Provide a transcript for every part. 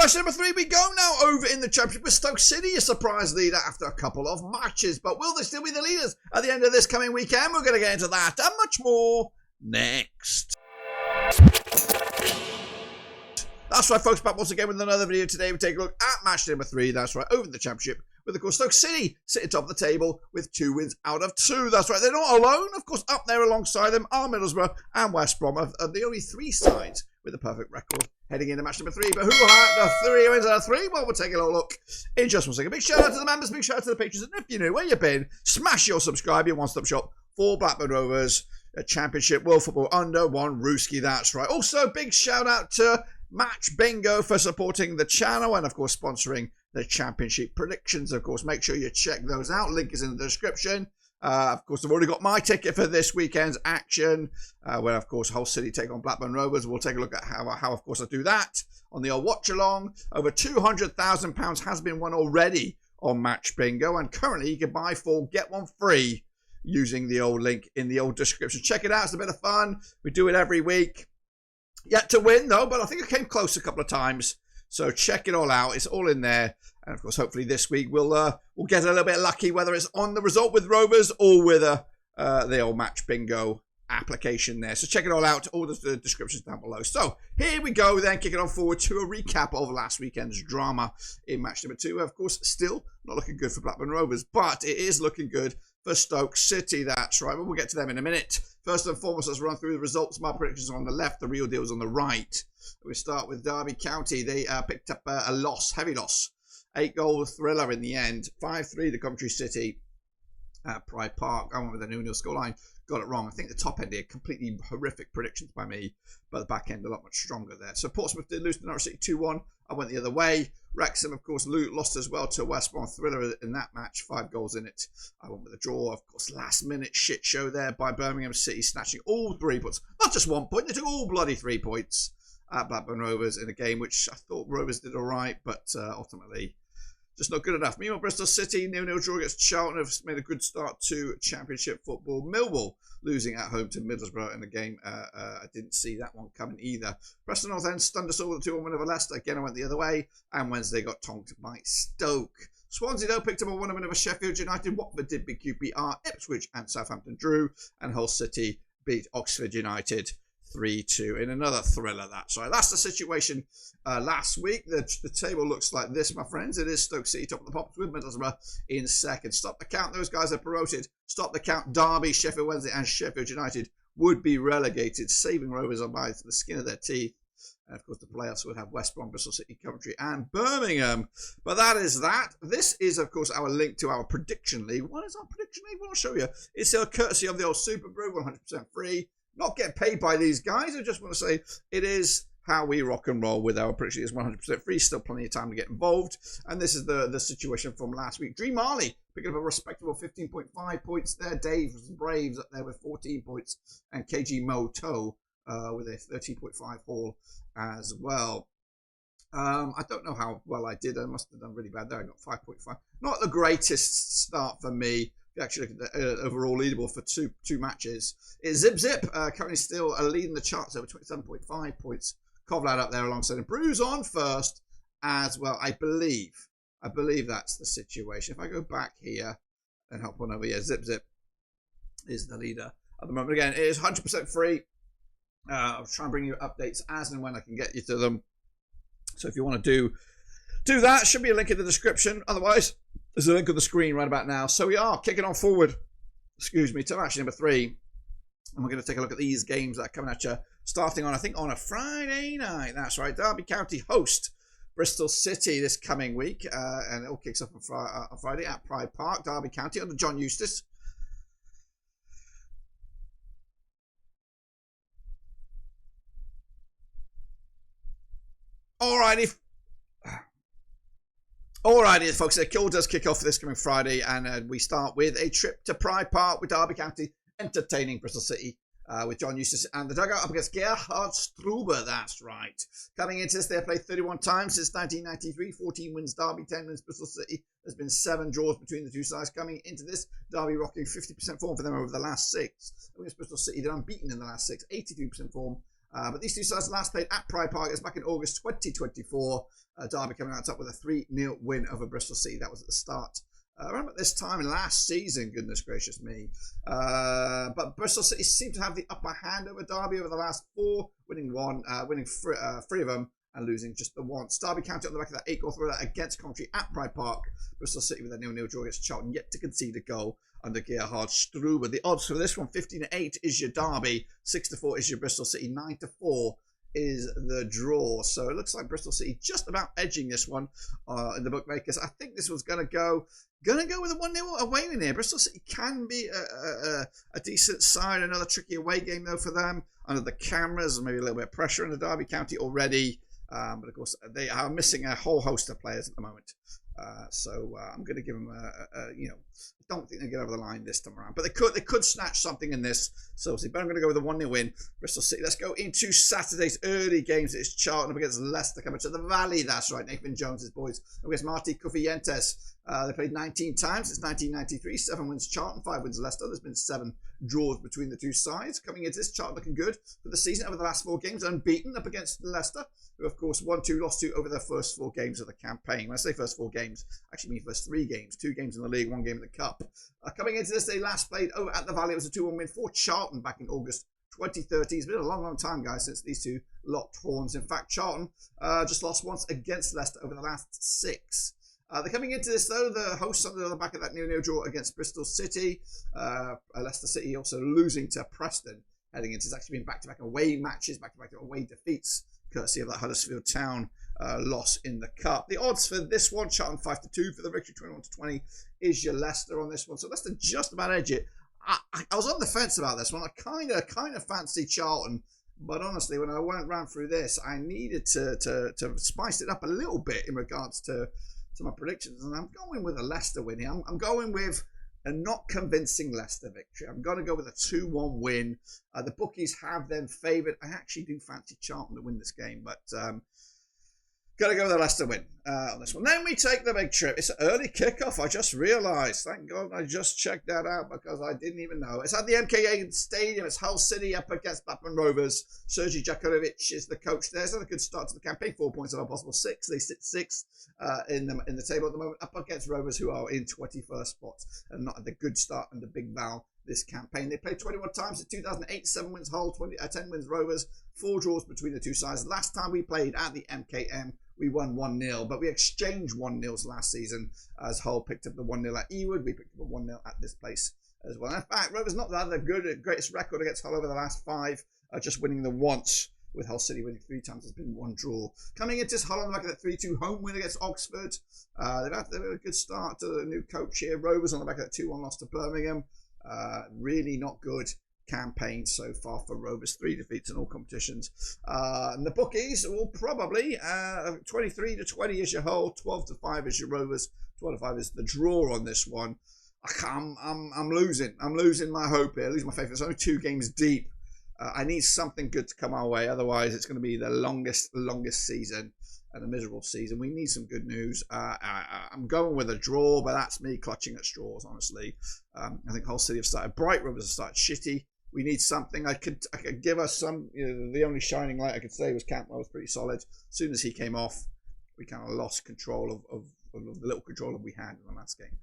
match number 3 we go now over in the Championship with Stoke City, a surprise leader after a couple of matches. But will they still be the leaders at the end of this coming weekend? We're going to get into that and much more next. That's right, folks, back once again with another video. Today we take a look at match number 3, that's right, over in the Championship, with, of course, Stoke City sitting top of the table with 2 wins out of 2. That's right, they're not alone. Of course, up there alongside them are Middlesbrough and West Brom, are the only 3 sides with a perfect record heading into match number 3. But who had the 3 wins out of 3? Well, we'll take a little look in just 1 second. Big shout out to the members, big shout out to the patrons, and if you're new, where you been, smash your subscribe, your one-stop shop for Blackburn Rovers, a Championship, World Football under 1 Rooski, that's right. Also, big shout out to Match Bingo for supporting the channel and, of course, sponsoring the Championship predictions. Of course, make sure you check those out. Link is in the description. Of course, I've already got my ticket for this weekend's action, where, of course, Hull City take on Blackburn Rovers. We'll take a look at how, of course, I do that on the old watch-along. Over £200,000 has been won already on Match Bingo, and currently you can buy 4, get 1 free using the old link in the old description. Check it out. It's a bit of fun. We do it every week. Yet to win, though, but I think I came close a couple of times. So check it all out. It's all in there. And, of course, hopefully this week we'll get a little bit lucky, whether it's on the result with Rovers or with the old Match Bingo application there. So check it all out. All the descriptions down below. So here we go then, kicking on forward to a recap of last weekend's drama in match number 2. Of course, still not looking good for Blackburn Rovers, but it is looking good for Stoke City, that's right. But we'll get to them in a minute. First and foremost, let's run through the results. My predictions are on the left, the real deal is on the right. We start with Derby County. They picked up a loss, heavy loss. 8-goal thriller in the end. 5-3 to Coventry City at Pride Park. I went with a 0-0 scoreline. Got it wrong. I think the top end here, completely horrific predictions by me, but the back end a lot much stronger there. So Portsmouth did lose to Norwich City 2-1. I went the other way. Wrexham, of course, lost as well to West Brom. Thriller in that match, 5 goals in it. I went with a draw. Of course, last-minute shit show there by Birmingham City, snatching all 3 points. Not just 1 point, they took all bloody 3 points at Blackburn Rovers in a game which I thought Rovers did all right, but ultimately just not good enough. Meanwhile, Bristol City, 0-0 draw against Charlton, have made a good start to Championship football. Millwall losing at home to Middlesbrough in the game. I didn't see that one coming either. Preston North End stunned us all with a 2-1 win over Leicester. Again, I went the other way. And Wednesday got tonked by Stoke. Swansea, though, picked up a 1-1 over Sheffield United. Watford did beat QPR. Ipswich and Southampton drew. And Hull City beat Oxford United 3-2 in another thriller. That's right. That's the situation last week. The table looks like this, my friends. It is Stoke City top of the pops with Middlesbrough in second. Stop the count. Those guys are promoted. Stop the count. Derby, Sheffield Wednesday and Sheffield United would be relegated, saving Rovers on by the skin of their teeth. And, of course, the playoffs would have West Brom, Bristol City, Coventry and Birmingham. But that is that. This is, of course, our link to our prediction league. What is our prediction league? Well, I'll show you. It's a courtesy of the old Super Brew, 100% free. Not get paid by these guys. I just want to say it is how we rock and roll with our prediction. It's 100% free. Still plenty of time to get involved. And this is the situation from last week. Dream Marley picking up a respectable 15.5 points there. Dave Braves up there with 14 points. And KG Moto with a 13.5 haul as well. I don't know how well I did. I must have done really bad there. I got 5.5. Not the greatest start for me. If you actually look at the overall leaderboard for two matches, it's Zip currently still leading the charts over 27.5 points. Kovlad up there alongside him. Bruce on first as well. I believe that's the situation. If I go back here and help on over here, Zip is the leader at the moment. Again, it is 100% free. I'll try and bring you updates as and when I can get you to them. So if you want to do that, should be a link in the description. Otherwise, there's a link on the screen right about now. So we are kicking on forward, to match number 3. And we're going to take a look at these games that are coming at you, starting on, I think, on a Friday night. That's right. Derby County host Bristol City this coming week. And it all kicks off on Friday at Pride Park. Derby County under John Eustace. Alrighty, folks, the call does kick off this coming Friday, and we start with a trip to Pride Park with Derby County entertaining Bristol City with John Eustace and the dugout up against Gerhard Struber, that's right. Coming into this, they have played 31 times since 1993, 14 wins Derby, 10 wins Bristol City. There's been 7 draws between the two sides. Coming into this, Derby rocking 50% form for them over the last 6. Against Bristol City, they're unbeaten in the last 6, 83% form. But these two sides last played at Pride Park. It was back in August 2024. Derby coming out top with a 3-0 win over Bristol City. That was at the start. Around about this time last season, goodness gracious me. But Bristol City seemed to have the upper hand over Derby over the last 4, winning 3 of them and losing just the once. Derby County on the back of that 8-goal thriller against Coventry at Pride Park. Bristol City with a 0-0 draw against Charlton, yet to concede a goal under Gerhard Struber. The odds for this one, 15-8 is your Derby, 6-4 is your Bristol City, 9-4 is the draw. So it looks like Bristol City just about edging this one in the bookmakers. I think this was going to go with a 1-0 away win here. Bristol City can be a decent side. Another tricky away game though for them under the cameras, maybe a little bit of pressure in the Derby County already. But of course they are missing a whole host of players at the moment. So I'm going to give them I don't think they get over the line this time around, but they could snatch something in this. So but I'm going to go with a 1-0 win, Bristol City. Let's go into Saturday's early games. It's Charlton up against Leicester coming to the Valley. That's right, Nathan Jones's boys against Marti Cufientes. They played 19 times since 1993. 7 wins Charlton, 5 wins Leicester. There's been 7 draws between the two sides. Coming into this, Charlton looking good for the season over the last 4 games, unbeaten up against Leicester, who of course won 2, lost 2 over their first 4 games of the campaign. When I say first 4 games, I actually mean first 3 games. 2 games in the league, 1 game in the cup. Coming into this, they last played over at the Valley. It was a 2-1 win for Charlton back in August 2013. It's been a long time, guys, since these two locked horns. In fact, Charlton just lost once against Leicester over the last 6. They're coming into this, though, the hosts on the back of that 0-0 draw against Bristol City. Leicester City also losing to Preston heading into. It's actually been back-to-back away matches, back-to-back away defeats, courtesy of that Huddersfield Town loss in the cup. The odds for this one, Charlton 5-2 for the victory, 21-20 is your Leicester on this one. So Leicester just about edge it. I was on the fence about this one. I kind of fancy Charlton, but honestly, when I went round through this, I needed to spice it up a little bit in regards to my predictions, and I'm going with a Leicester win here. I'm going with a not convincing Leicester victory. I'm going to go with a 2-1 win. The bookies have them favoured. I actually do fancy Charlton to win this game, but got to go with a Leicester win on this one. Then we take the big trip. It's an early kickoff. I just realised. Thank God I just checked that out because I didn't even know. It's at the MKA Stadium. It's Hull City up against Blackburn Rovers. Sergei Jakovic is the coach there. It's not a good start to the campaign. 4 points out of a possible 6. They sit 6 in the table at the moment, up against Rovers, who are in 21st spots and not at the good start under Big Val this campaign. They played 21 times in 2008, 7 wins Hull, 10 wins Rovers, 4 draws between the two sides. Last time we played at the MKM, we won 1-0, but we exchanged 1-0s last season as Hull picked up the 1-0 at Ewood. We picked up a 1-0 at this place as well. In fact, Rovers not that the greatest record against Hull over the last 5, just winning the once, with Hull City winning 3 times. There's been 1 draw. Coming into this, Hull on the back of that 3-2 home win against Oxford. They've had a good start to the new coach here. Rovers on the back of that 2-1 loss to Birmingham. Really not good campaign so far for Rovers. 3 defeats in all competitions. And the bookies will probably 23-20 is your Hull, 12-5 is your Rovers, 12-5 is the draw on this one. I'm losing my hope here, losing my faith. It's only 2 games deep. I need something good to come our way, otherwise it's going to be the longest season and a miserable season. We need some good news. I'm going with a draw, but that's me clutching at straws, honestly. I think Hull City have started bright, Rovers have started shitty. We need something. I could give us some. The only shining light I could say was Campbell was pretty solid. As soon as he came off, we kind of lost control of the little control that we had in the last game.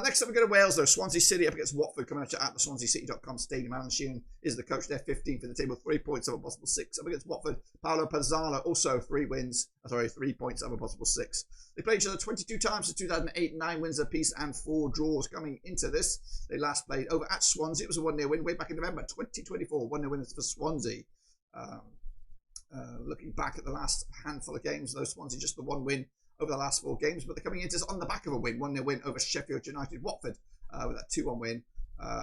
Next up, we go to Wales, though. Swansea City up against Watford, coming at you at the SwanseaCity.com stadium. Alan Sheehan is the coach there, 15 for the table, 3 points over a possible 6. Up against Watford, Paolo Pazzala, also 3 points over a possible 6. They played each other 22 times since 2008, 9 wins apiece and 4 draws coming into this. They last played over at Swansea. It was a 1-0 win way back in November 2024. 1-0 win for Swansea. Looking back at the last handful of games, though, Swansea just the 1 win over the last 4 games, but they're coming into this on the back of a win. 1-0 win over Sheffield United. Watford with that 2-1 win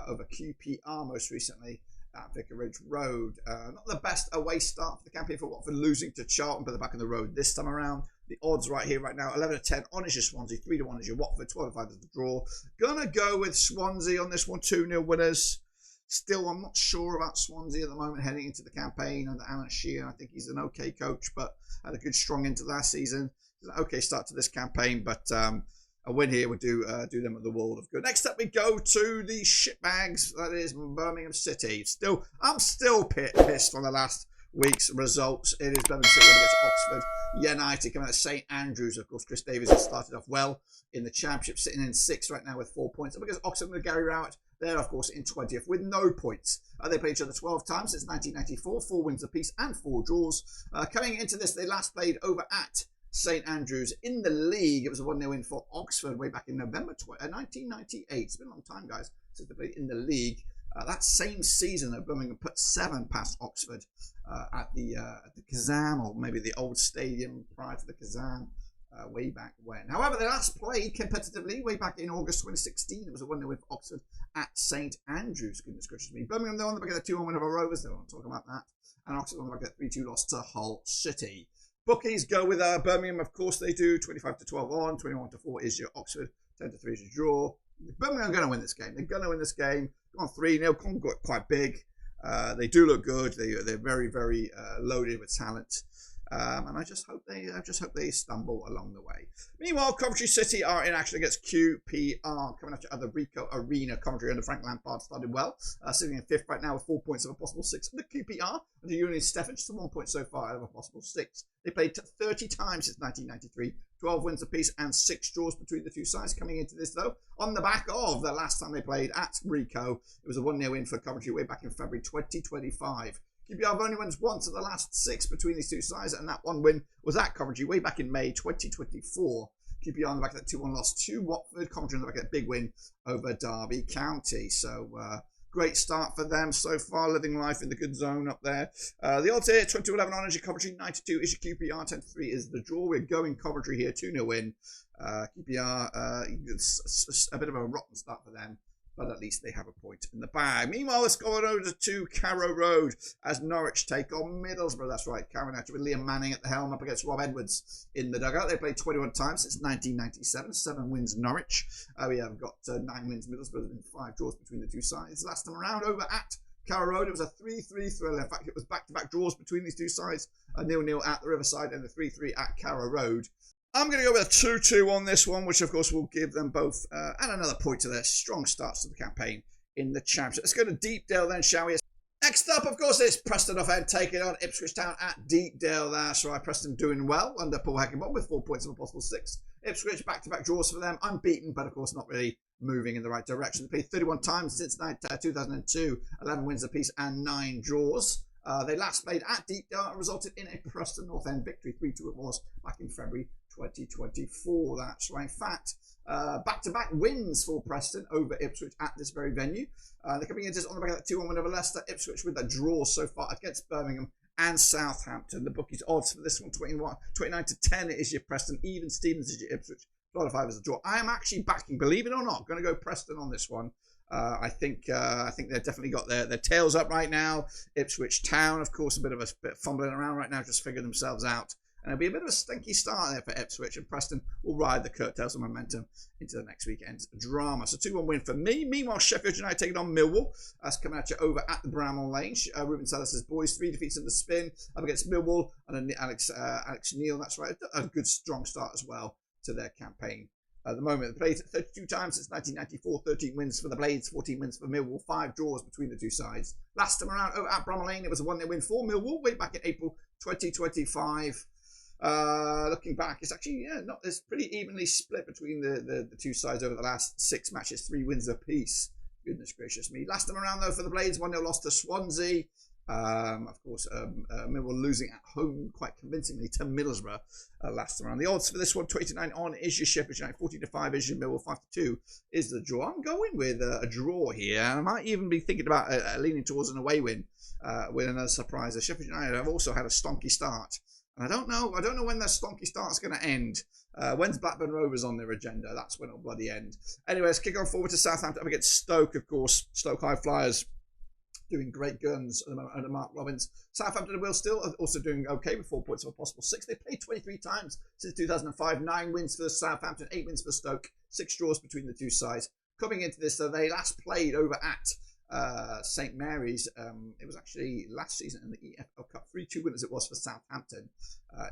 over QPR most recently at Vicarage Road. Not the best away start for the campaign for Watford, losing to Charlton, but they're back on the road this time around. The odds right here, right now, 11-10 on is your Swansea, 3-1 is your Watford, 12-5 is the draw. Gonna go with Swansea on this one, 2-0 winners. Still, I'm not sure about Swansea at the moment heading into the campaign under Alan Sheehan. I think he's an okay coach, but had a good strong into last season. An okay start to this campaign, but a win here would do them the world of good. Next up, we go to the shitbags. That is Birmingham City. I'm still pissed from the last week's results. It is Birmingham City against Oxford United coming out of St Andrews. Of course, Chris Davies has started off well in the Championship, sitting in 6th right now with 4 points. And because Oxford with Gary Rowett, they're, of course, in 20th with no points. They played each other 12 times since 1994, 4 wins apiece and 4 draws. Coming into this, they last played over at St Andrews in the league. It was a 1-0 win for Oxford way back in November 1998. It's been a long time, guys, since they played in the league. That same season, Birmingham put 7 past Oxford at the Kazan, or maybe the old stadium prior to the Kazan, way back when. However, they last played competitively way back in August 2016. It was a 1-0 win for Oxford at St Andrews. Goodness gracious me. Birmingham, they're on the back of the 2-1 win over Rovers. They won't talk about that. And Oxford on the back of the 3-2 loss to Hull City. Bookies go with Birmingham, of course they do. 25-12 on, 21-4 is your Oxford, 10-3 is your draw. Birmingham are going to win this game. They're going to win this game. Gone 3-0. Got quite big. They do look good. They're very, very loaded with talent. And I just hope they stumble along the way. Meanwhile, Coventry City are in action against QPR, coming up at the Ricoh Arena. Coventry under Frank Lampard started well, sitting in 5th right now with 4 points of a possible 6. And the QPR under Union Stefan, just 1 point so far out of a possible 6. They played 30 times since 1993, 12 wins apiece and 6 draws between the two sides. Coming into this though, on the back of the last time they played at Ricoh, it was a 1-0 win for Coventry way back in February 2025. QPR have only won once of the last 6 between these two sides, and that one win was at Coventry way back in May 2024. QPR on the back of that 2-1 loss to Watford. Coventry on the back of that big win over Derby County. So, great start for them so far, living life in the good zone up there. The odds here, 20-11 on is your Coventry, 92 is your QPR, 10-3 is the draw. We're going Coventry here, 2-0 win. QPR, it's a bit of a rotten start for them, but at least they have a point in the bag. Meanwhile, let's go on over to Carrow Road as Norwich take on Middlesbrough. That's right, Carrow United with Liam Manning at the helm up against Rob Edwards in the dugout. They played 21 times since 1997. 7 wins Norwich. We have got 9 wins Middlesbrough and 5 draws between the two sides. Last time around over at Carrow Road, it was a 3-3 thriller. In fact, it was back-to-back draws between these two sides. A 0-0 at the Riverside and a 3-3 at Carrow Road. I'm going to go with a 2-2 on this one, which of course will give them both and another point to their strong starts to the campaign in the Championship. Let's go to Deepdale then, shall we? Next up, of course, it's Preston off end taking on Ipswich Town at Deepdale. That's right, Preston doing well under Paul Heckingbottom with 4 points of a possible 6. Ipswich back-to-back draws for them, unbeaten, but of course not really moving in the right direction. They played 31 times since 2002, 11 wins apiece and 9 draws. They last played at Deepdale and resulted in a Preston North End victory. 3-2 it was back in February 2024. That's right. In fact, back-to-back wins for Preston over Ipswich at this very venue. They're coming into this on the back of that 2-1 win over Leicester. Ipswich with a draw so far against Birmingham and Southampton. The bookies odds for this one, 29-10 is your Preston. Even Stevens is your Ipswich. 12-5 is the draw. I am actually backing, believe it or not, going to go Preston on this one. I think they've definitely got their tails up right now. Ipswich Town, of course, a bit fumbling around right now, just figuring themselves out. And it'll be a bit of a stinky start there for Ipswich, and Preston will ride the curtails of momentum into the next weekend's drama. So 2-1 win for me. Meanwhile, Sheffield United taking on Millwall. That's coming at you over at the Bramall Lane. Ruben Salas' boys, 3 defeats in the spin up against Millwall, and then Alex Neil. That's right, a good strong start as well to their campaign. At the moment, they played 32 times since 1994, 13 wins for the Blades, 14 wins for Millwall, 5 draws between the two sides. Last time around over at Bramall Lane, it was a 1-0 win for Millwall way back in April 2025. Looking back, it's actually it's pretty evenly split between the two sides over the last 6 matches, 3 wins apiece. Goodness gracious me. Last time around though for the Blades, 1-0 loss to Swansea. Of course, Millwall losing at home quite convincingly to Middlesbrough last time around. The odds for this one, 20-9 on is your Sheffield United, 40-5 is your Millwall, 5-2 is the draw. I'm going with a draw here. I might even be thinking about leaning towards an away win with another surprise. The Sheffield United have also had a stonky start. And I don't know when that stonky start's going to end. When's Blackburn Rovers on their agenda? That's when it'll bloody end. Anyway, let's kick on forward to Southampton up against Stoke, of course. Stoke High Flyers doing great guns at the moment under Mark Robbins. Southampton will still also doing okay with 4 points of a possible 6. They played 23 times since 2005. 9 wins for Southampton, 8 wins for Stoke, 6 draws between the two sides. Coming into this, though, they last played over at St Mary's. It was actually last season in the EFL Cup. 3-2 winners it was for Southampton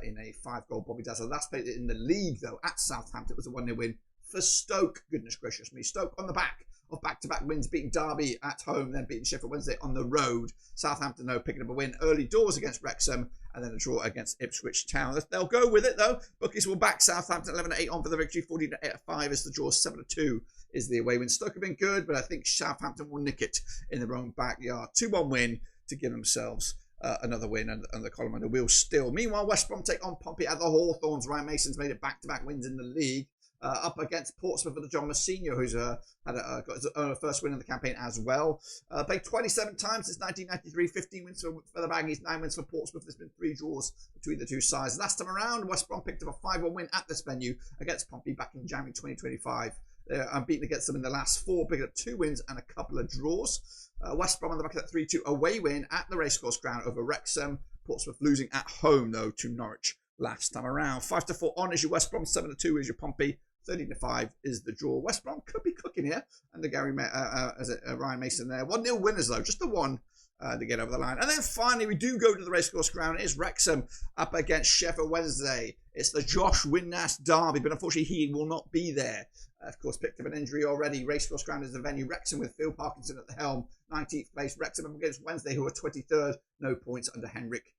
in a 5-goal Bobby Dazzler. Last played in the league, though, at Southampton. It was a 1-0 win for Stoke. Goodness gracious me. Stoke on the back of back-to-back wins, beating Derby at home, then beating Sheffield Wednesday on the road. Southampton, though, picking up a win early doors against Wrexham, and then a draw against Ipswich Town. They'll go with it, though. Bookies will back Southampton 11-8 on for the victory, 14-5 is the draw, 7-2 is the away win. Stoke have been good, but I think Southampton will nick it in their own backyard. 2-1 win to give themselves another win and the column under wheel still. Meanwhile, West Brom take on Pompey at the Hawthorns. Ryan Mason's made it back-to-back wins in the league. Up against Portsmouth for the John Mousinho, who's got his first win in the campaign as well. Played 27 times since 1993, 15 wins for the Baggies, 9 wins for Portsmouth. There's been 3 draws between the two sides. Last time around, West Brom picked up a 5-1 win at this venue against Pompey back in January 2025. They're unbeaten against them in the last 4, picking up 2 wins and a couple of draws. West Brom on the back of that 3-2 away win at the Racecourse Ground over Wrexham. Portsmouth losing at home, though, to Norwich last time around. 5-4 on is your West Brom, 7-2 is your Pompey. 13-5 is the draw. West Brom could be cooking here under Ryan Mason there. 1-0 winners, though. Just the one to get over the line. And then finally, we do go to the Racecourse Ground. It is Wrexham up against Sheffield Wednesday. It's the Josh Windass derby, but unfortunately he will not be there. Of course, picked up an injury already. Racecourse Ground is the venue. Wrexham with Phil Parkinson at the helm. 19th place. Wrexham up against Wednesday, who are 23rd. No points under Henrik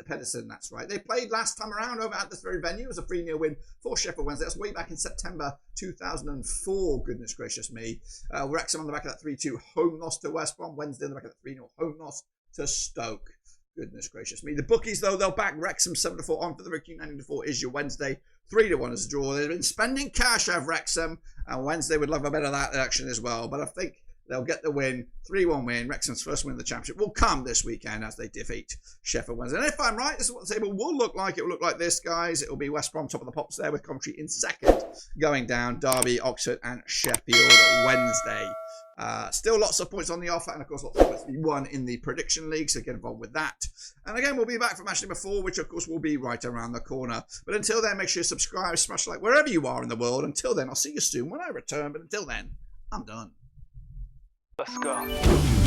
Pedersen, that's right. They played last time around over at this very venue. It was a 3-0 win for Sheffield Wednesday. That's way back in September 2004. Goodness gracious me. Wrexham on the back of that 3-2 home loss to West Brom. Wednesday on the back of that 3-0 home loss to Stoke. Goodness gracious me. The bookies, though, they'll back Wrexham 7-4 on for the victory. 9-4 is your Wednesday. 3-1 is a draw. They've been spending cash out of Wrexham, and Wednesday would love a bit of that action as well. But I think they'll get the win. 3-1 win. Wrexham's first win in the Championship will come this weekend as they defeat Sheffield Wednesday. And if I'm right, this is what the table will look like. It will look like this, guys. It will be West Brom top of the pops there with Coventry in second. Going down, Derby, Oxford and Sheffield Wednesday. Still lots of points on the offer, and of course lots of points to be won in the prediction league, so get involved with that. And again, we'll be back for match number 4, which of course will be right around the corner. But until then, make sure you subscribe, smash like wherever you are in the world. Until then, I'll see you soon when I return, but until then, I'm done. Let's go.